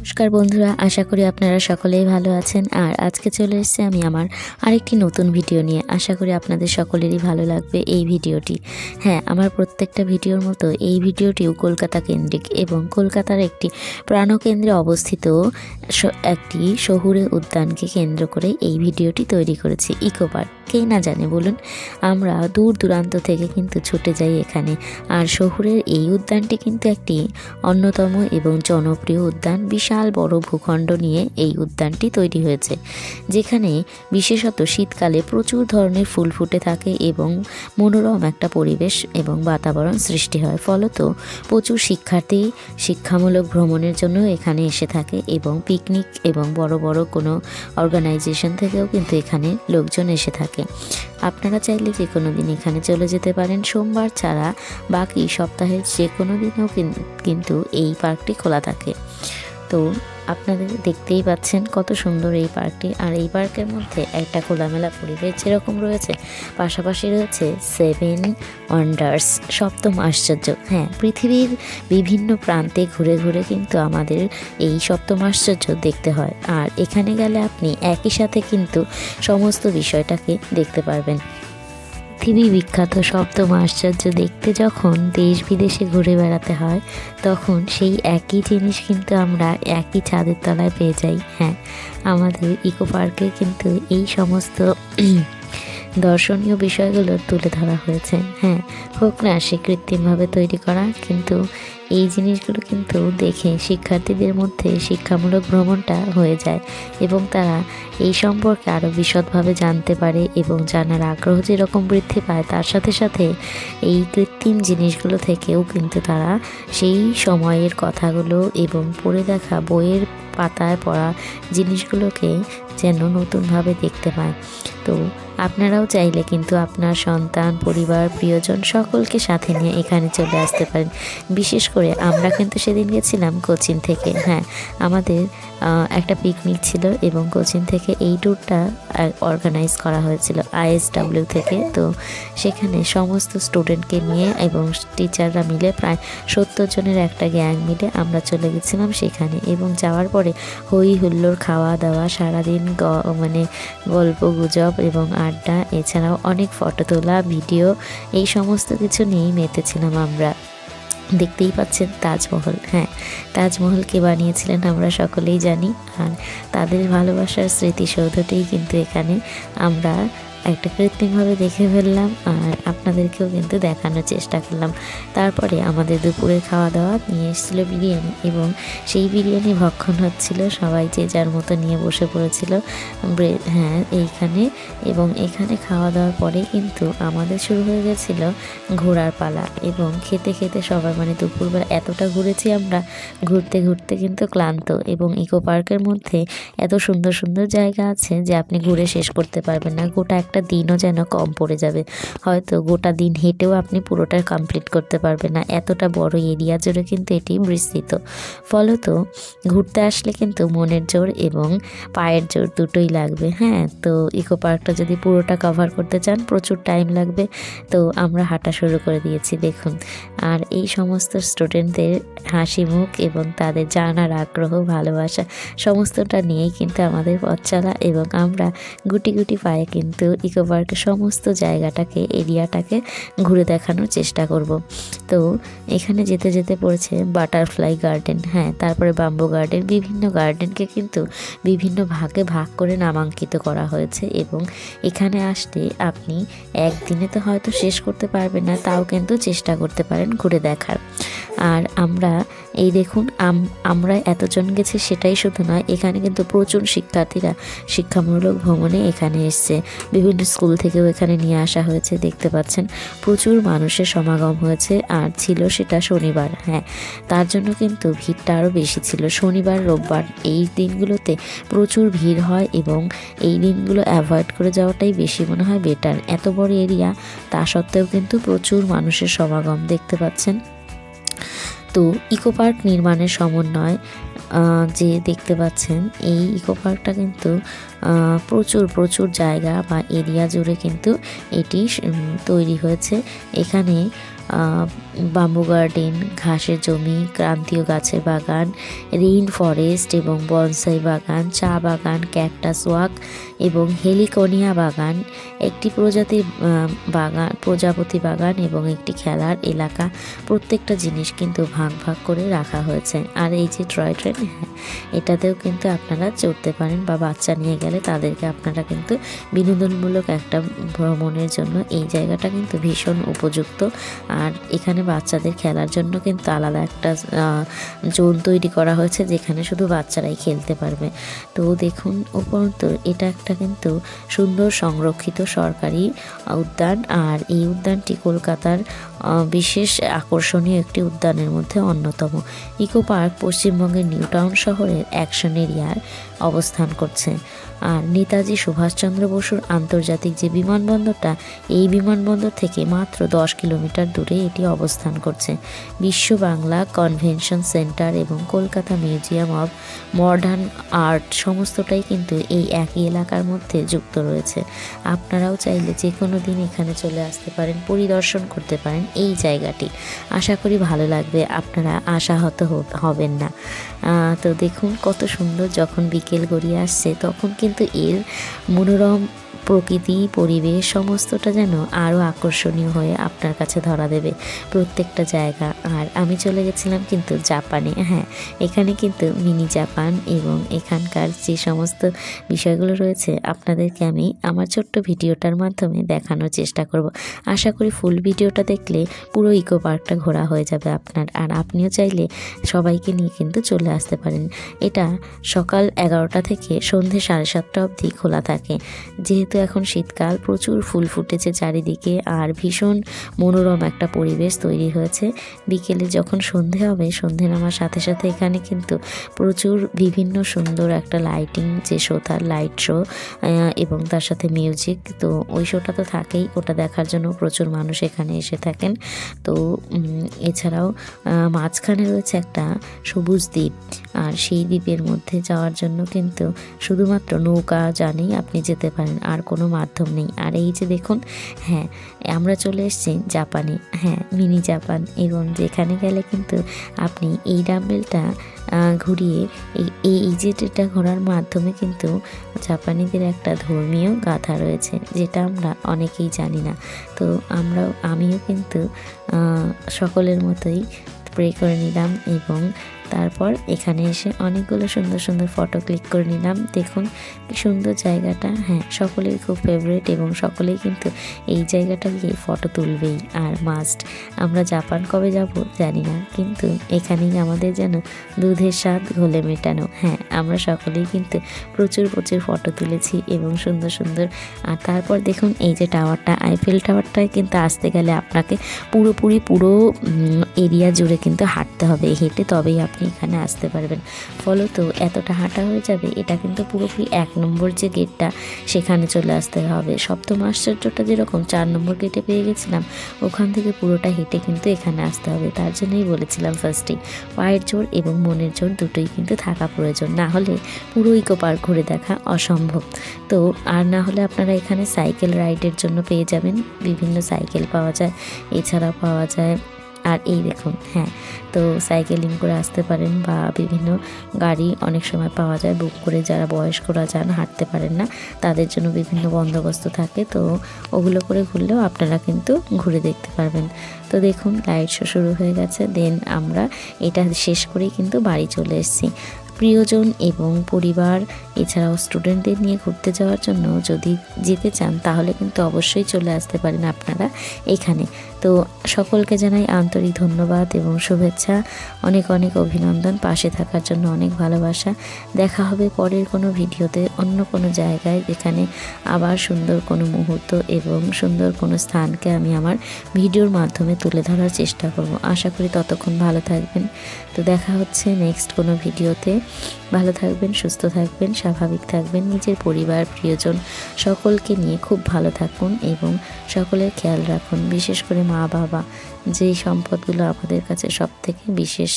নমস্কার বন্ধুরা, আশা করি আপনারা সকলেই ভালো আছেন। আর আজকে চলে এসেছি আমি আমার আরেকটি নতুন ভিডিও নিয়ে। আশা করি আপনাদের সকলেরই ভালো লাগবে এই ভিডিওটি। হ্যাঁ, আমার প্রত্যেকটা ভিডিওর মতো এই ভিডিওটিও কলকাতা কেন্দ্রিক এবং কলকাতার একটি প্রাণকেন্দ্রে অবস্থিত একটি শহুরে উদ্যানকে কেন্দ্র করে এই ভিডিওটি তৈরি করেছি। ইকো পার্ক কেই না জানে বলুন, আমরা দূর দূরান্ত থেকে কিন্তু ছুটে যাই এখানে। আর শহুরের এই উদ্যানটি কিন্তু একটি অন্যতম এবং জনপ্রিয় উদ্যান। বিশাল বড় ভূখণ্ড নিয়ে এই উদ্যানটি তৈরি হয়েছে, যেখানে বিশেষত শীতকালে প্রচুর ধরনের ফুল ফুটে থাকে এবং মনোরম একটা পরিবেশ এবং বাতাবরণ সৃষ্টি হয়। ফলত প্রচুর শিক্ষার্থী শিক্ষামূলক ভ্রমণের জন্য এখানে এসে থাকে এবং পিকনিক এবং বড় বড় কোনো অর্গানাইজেশন থেকেও কিন্তু এখানে লোকজন এসে থাকে। আপনারা চাইলে যে কোনো দিন এখানে চলে যেতে পারেন, সোমবার ছাড়া বাকি সপ্তাহের যে কোনো দিনও কিন্তু এই পার্কটি খোলা থাকে। তো আপনাদের দেখতেই পাচ্ছেন কত সুন্দর এই পার্কটি। আর এই পার্কের মধ্যে একটা খোলামেলা পরিবেশ যেরকম রয়েছে, পাশাপাশি রয়েছে 7 ওয়ান্ডার্স, সপ্তম আশ্চর্য। হ্যাঁ, পৃথিবীর বিভিন্ন প্রান্তে ঘুরে ঘুরে কিন্তু আমাদের এই সপ্তম আশ্চর্য দেখতে হয়। আর এখানে গেলে আপনি একই সাথে কিন্তু সমস্ত বিষয়টাকে দেখতে পারবেন। পৃথিবী বিখ্যাত সপ্তম আশ্চর্য দেখতে যখন দেশ বিদেশে ঘুরে বেড়াতে হয়, তখন সেই একই জিনিস কিন্তু আমরা একই ছাদের তলায় পেয়ে যাই। হ্যাঁ, আমাদের ইকো পার্কে কিন্তু এই সমস্ত দর্শনীয় বিষয়গুলো তুলে ধরা হয়েছে। হ্যাঁ, হোক না সে কৃত্রিমভাবে তৈরি করা, কিন্তু এই জিনিসগুলো কিন্তু দেখে শিক্ষার্থীদের মধ্যে শিক্ষামূলক ভ্রমণটা হয়ে যায় এবং তারা এই সম্পর্কে আরও বিশদভাবে জানতে পারে এবং জানার আগ্রহ যেরকম বৃদ্ধি পায়, তার সাথে সাথে এই কৃত্রিম জিনিসগুলো থেকেও কিন্তু তারা সেই সময়ের কথাগুলো এবং পড়ে দেখা বইয়ের পাতায় পড়া জিনিসগুলোকে যেন নতুনভাবে দেখতে পায়। তো আপনারাও চাইলে কিন্তু আপনার সন্তান, পরিবার, প্রিয়জন সকলকে সাথে নিয়ে এখানে চলে আসতে পারেন। বিশেষ করে আমরা কিন্তু সেদিন গেছিলাম কোচিন থেকে। হ্যাঁ, আমাদের একটা পিকনিক ছিল এবং কোচিন থেকে এই ট্যুরটা অর্গানাইজ করা হয়েছিল ISW থেকে। তো সেখানে সমস্ত স্টুডেন্টকে নিয়ে এবং টিচাররা মিলে প্রায় 70 জনের একটা গ্যাং মিলে আমরা চলে গেছিলাম সেখানে। এবং যাওয়ার পরে হই হুল্লোড়, খাওয়া দাওয়া, সারাদিন গল্প গুজব এবং আড্ডা, এছাড়াও অনেক ফটো তোলা, ভিডিও, এই সমস্ত কিছু নিয়েই মেতেছিলাম আমরা। দেখতেই পাচ্ছেন তাজমহল। হ্যাঁ, তাজমহলকে বানিয়েছিলেন আমরা সকলেই জানি। আর তাদের ভালোবাসার স্মৃতিসৌধটিই কিন্তু এখানে আমরা একটা কৃত্রিমভাবে দেখে ফেললাম আর আপনাদেরকেও কিন্তু দেখানোর চেষ্টা করলাম। তারপরে আমাদের দুপুরে খাওয়া দাওয়া নিয়ে এসেছিলো বিরিয়ানি এবং সেই বিরিয়ানি ভক্ষণ হচ্ছিল, সবাই যে যার মতো নিয়ে বসে পড়েছিল। হ্যাঁ, এইখানে এবং এখানে খাওয়া দাওয়ার পরে কিন্তু আমাদের শুরু হয়ে গেছিলো ঘোরার পালা এবং খেতে খেতে সবাই দুপুরবেলা এতটা ঘুরেছি আমরা, ঘুরতে ঘুরতে কিন্তু ক্লান্ত। এবং ইকো পার্কের মধ্যে এত সুন্দর সুন্দর জায়গা আছে যে আপনি ঘুরে শেষ করতে পারবেন না। গোটা একটা দিনও যেন কম পড়ে যাবে, হয়তো গোটা দিন হেঁটেও আপনি পুরোটা কমপ্লিট করতে পারবেন না, এতটা বড় এরিয়া জুড়ে কিন্তু এটি বিস্তৃত। ফলত ঘুরতে আসলে কিন্তু মনের জোর এবং পায়ের জোর দুটোই লাগবে। হ্যাঁ, তো ইকো পার্কটা যদি পুরোটা কভার করতে চান প্রচুর টাইম লাগবে। তো আমরা হাঁটা শুরু করে দিয়েছি দেখুন। আর এই সমস্ত স্টুডেন্টদের হাসি মুখ এবং তাদের জানার আগ্রহ, ভালোবাসা সমস্তটা নিয়েই কিন্তু আমাদের পথ চলা এবং আমরা গুটি গুটি পায়ে কিন্তু ইকো পার্কের সমস্ত জায়গাটাকে, এরিয়াটাকে ঘুরে দেখানোর চেষ্টা করব। তো এখানে যেতে যেতে পড়েছে বাটারফ্লাই গার্ডেন। হ্যাঁ, তারপরে বাম্বু গার্ডেন, বিভিন্ন গার্ডেনকে কিন্তু বিভিন্ন ভাগে ভাগ করে নামাঙ্কিত করা হয়েছে এবং এখানে আসলে আপনি একদিনে তো হয়তো শেষ করতে পারবেন না, তাও কিন্তু চেষ্টা করতে পারেন ঘুরে দেখার। আর আমরা এই দেখুন, আমরা এতজন গেছি সেটাই শুধু নয়, এখানে কিন্তু প্রচুর শিক্ষার্থীরা শিক্ষামূলক ভ্রমণে এখানে এসছে। বিভিন্ন স্কুল থেকেও এখানে নিয়ে আসা হয়েছে। দেখতে পাচ্ছেন প্রচুর মানুষের সমাগম হয়েছে আর ছিল সেটা শনিবার। হ্যাঁ, তার জন্য কিন্তু ভিড়টা আরও বেশি ছিল। শনিবার, রোববার এই দিনগুলোতে প্রচুর ভিড় হয় এবং এই দিনগুলো অ্যাভয়েড করে যাওয়াটাই বেশি মনে হয় বেটার। এত বড় এরিয়া, তা সত্ত্বেও কিন্তু প্রচুর মানুষের সমাগম দেখতে পাচ্ছেন। তো ইকো পার্ক নির্মাণের সমন্বয় যে দেখতে পাচ্ছেন, এই ইকো পার্কটা কিন্তু প্রচুর প্রচুর জায়গা বা এরিয়া জুড়ে কিন্তু এটি তৈরি হয়েছে। এখানে বাম্বু গার্ডেন, ঘাসের জমি, ক্রান্তীয় গাছের বাগান, রেইন ফরেস্ট এবং বনসাই বাগান, চা বাগান, ক্যাকটাস ওয়াক এবং হেলিকোনিয়া বাগান, একটি প্রজাপতি বাগান এবং একটি খেলার এলাকা। প্রত্যেকটা জিনিস কিন্তু ভাগ ভাগ করে রাখা হয়েছে। আর এই যে টয় ট্রেন, হ্যাঁ, এটাতেও কিন্তু আপনারা চড়তে পারেন, বা বাচ্চা নিয়ে গেলে তাদেরকে আপনারা কিন্তু বিনোদনমূলক একটা ভ্রমণের জন্য এই জায়গাটা কিন্তু ভীষণ উপযুক্ত। আর এখানে বাচ্চাদের খেলার জন্য কিন্তু আলাদা একটা জোন তৈরি করা হয়েছে, যেখানে শুধু বাচ্চারাই খেলতে পারবে। তো দেখুন, উপরন্তু এটা একটা কিন্তু সুন্দর সংরক্ষিত সরকারি উদ্যান। আর এই উদ্যানটি কলকাতার বিশেষ আকর্ষণীয় একটি উদ্যানের মধ্যে অন্যতম। ইকো পার্ক পশ্চিমবঙ্গের নিউ টাউন শহরের অ্যাকশন এরিয়ায় অবস্থান করছে। আর নেতাজি সুভাষচন্দ্র বসুর আন্তর্জাতিক যে বিমানবন্দরটা, এই বিমানবন্দর থেকে মাত্র 10 কিলোমিটার দূরে এটি অবস্থান করছে। বিশ্ব বাংলা কনভেনশন সেন্টার এবং Kolkata museum of modern art সমস্তটাই কিন্তু এই একই এলাকার মধ্যে যুক্ত রয়েছে। আপনারাও চাইলে যে কোনো দিন এখানে চলে আসতে পারেন, পরিদর্শন করতে পারেন এই জায়গাটি। আশা করি ভালো লাগবে, আপনারা আশাহত হবেন না। তো দেখুন কত সুন্দর, যখন বিকেল গড়িয়ে আসছে তখন কিন্তু এর মনোরম প্রকৃতি, পরিবেশ সমস্তটা যেন আরও আকর্ষণীয় হয়ে আপনার কাছে ধরা দেবে প্রত্যেকটা জায়গা। আর আমি চলে গেছিলাম কিন্তু জাপানে। হ্যাঁ, এখানে কিন্তু মিনি জাপান এবং এখানকার যে সমস্ত বিষয়গুলো রয়েছে আপনাদেরকে আমি আমার ছোট্ট ভিডিওটার মাধ্যমে দেখানোর চেষ্টা করব। আশা করি ফুল ভিডিওটা দেখলে পুরো ইকো পার্কটা ঘোরা হয়ে যাবে আপনার। আর আপনিও চাইলে সবাইকে নিয়ে কিন্তু চলে আসতে পারেন। এটা সকাল 11টা থেকে সন্ধ্যে 7:30 অবধি খোলা থাকে। যেহেতু এখন শীতকাল, প্রচুর ফুল ফুটেছে চারিদিকে আর ভীষণ মনোরম একটা পরিবেশ তৈরি হয়েছে। বিকেলে যখন সন্ধে হবে, সন্ধে নামার সাথে সাথে এখানে কিন্তু প্রচুর বিভিন্ন সুন্দর একটা লাইটিং যে শো, তার লাইট শো এবং তার সাথে মিউজিক। তো ওই শোটা তো থাকেই, ওটা দেখার জন্য প্রচুর মানুষ এখানে এসে থাকেন। তো এছাড়াও মাঝখানে রয়েছে একটা সবুজ দ্বীপ। আর সেই দ্বীপের মধ্যে যাওয়ার জন্য কিন্তু শুধুমাত্র নৌকা জানেই আপনি যেতে পারেন, আর কোনো মাধ্যম নেই। আর এই যে দেখুন, হ্যাঁ, আমরা চলে এসেছি জাপানে। হ্যাঁ, মিনি জাপান। এবং যেখানে গেলে কিন্তু আপনি এই ডাম্বেলটা ঘুরিয়ে এই যেটা ঘোরার মাধ্যমে কিন্তু জাপানিদের একটা ধর্মীয় গাথা রয়েছে, যেটা আমরা অনেকেই জানি না। তো আমিও কিন্তু সকলের মতোই প্রে করে নিলাম এবং তারপর এখানে এসে অনেকগুলো সুন্দর সুন্দর ফটো ক্লিক করে নিলাম। দেখুন কি সুন্দর জায়গাটা। হ্যাঁ, সকলের খুব ফেভারিট এবং সকলেই কিন্তু এই জায়গাটা গিয়ে ফটো তুলবেই। আর মাস্ট, আমরা জাপান কবে যাব জানি না, কিন্তু এখানেই আমাদের যেন দুধের স্বাদ ঘোলে মেটানো। হ্যাঁ, আমরা সকলেই কিন্তু প্রচুর প্রচুর ফটো তুলেছি এবং সুন্দর সুন্দর। আর তারপর দেখুন এই যে টাওয়ারটা, আইফেল টাওয়ারটায় কিন্তু আসতে গেলে আপনাকে পুরো এরিয়া জুড়ে কিন্তু হাঁটতে হবে, হেঁটে তবেই আপনি এখানে আসতে পারবেন। ফলত এতটা হাঁটা হয়ে যাবে, এটা কিন্তু পুরোপুরি 1 নম্বর যে গেটটা সেখানে চলে আসতে হবে। সপ্তম আশ্চর্যটা যেরকম 4 নম্বর গেটে পেয়ে গেছিলাম, ওখান থেকে পুরোটা হেঁটে কিন্তু এখানে আসতে হবে। তার জন্যই বলেছিলাম ফার্স্টেই, পায়ের জোর এবং মনের জোর দুটোই কিন্তু থাকা প্রয়োজন, না হলে পুরো ইকো পার্ক ঘুরে দেখা অসম্ভব। তো আর না হলে আপনারা এখানে সাইকেল রাইডের জন্য পেয়ে যাবেন, বিভিন্ন সাইকেল পাওয়া যায়, এছাড়া পাওয়া যায়। আর এই দেখুন, হ্যাঁ, তো সাইকেলিং করে আসতে পারেন বা বিভিন্ন গাড়ি অনেক সময় পাওয়া যায় বুক করে, যারা বয়স্করা যান, হাঁটতে পারেন না, তাদের জন্য বিভিন্ন বন্দোবস্ত থাকে। তো ওগুলো করে ঘুরলেও আপনারা কিন্তু ঘুরে দেখতে পারবেন। তো দেখুন লাইট শো শুরু হয়ে গেছে। দেন আমরা এটা শেষ করেই কিন্তু বাড়ি চলে এসেছি। প্রিয়জন এবং পরিবার এছাড়াও স্টুডেন্টদের নিয়ে ঘুরতে যাওয়ার জন্য যদি যেতে চান, তাহলে কিন্তু অবশ্যই চলে আসতে পারেন আপনারা এখানে। তো সকলকে জানাই আন্তরিক ধন্যবাদ এবং শুভেচ্ছা, অনেক অনেক অভিনন্দন, পাশে থাকার জন্য অনেক ভালোবাসা। দেখা হবে পরের কোনো ভিডিওতে অন্য কোনো জায়গায়, যেখানে আবার সুন্দর কোনো মুহূর্ত এবং সুন্দর কোনো স্থানকে আমি আমার ভিডিওর মাধ্যমে তুলে ধরার চেষ্টা করব। আশা করি ততক্ষণ ভালো থাকবেন। তো দেখা হচ্ছে নেক্সট কোনো ভিডিওতে। ভালো থাকবেন, সুস্থ থাকবেন, স্বাভাবিক থাকবেন, নিজের পরিবার প্রিয়জন সকলকে নিয়ে খুব ভালো থাকুন এবং সকলের খেয়াল রাখুন। বিশেষ করে মা বাবা, যেই সম্পদগুলো আমাদের কাছে সব থেকে বিশেষ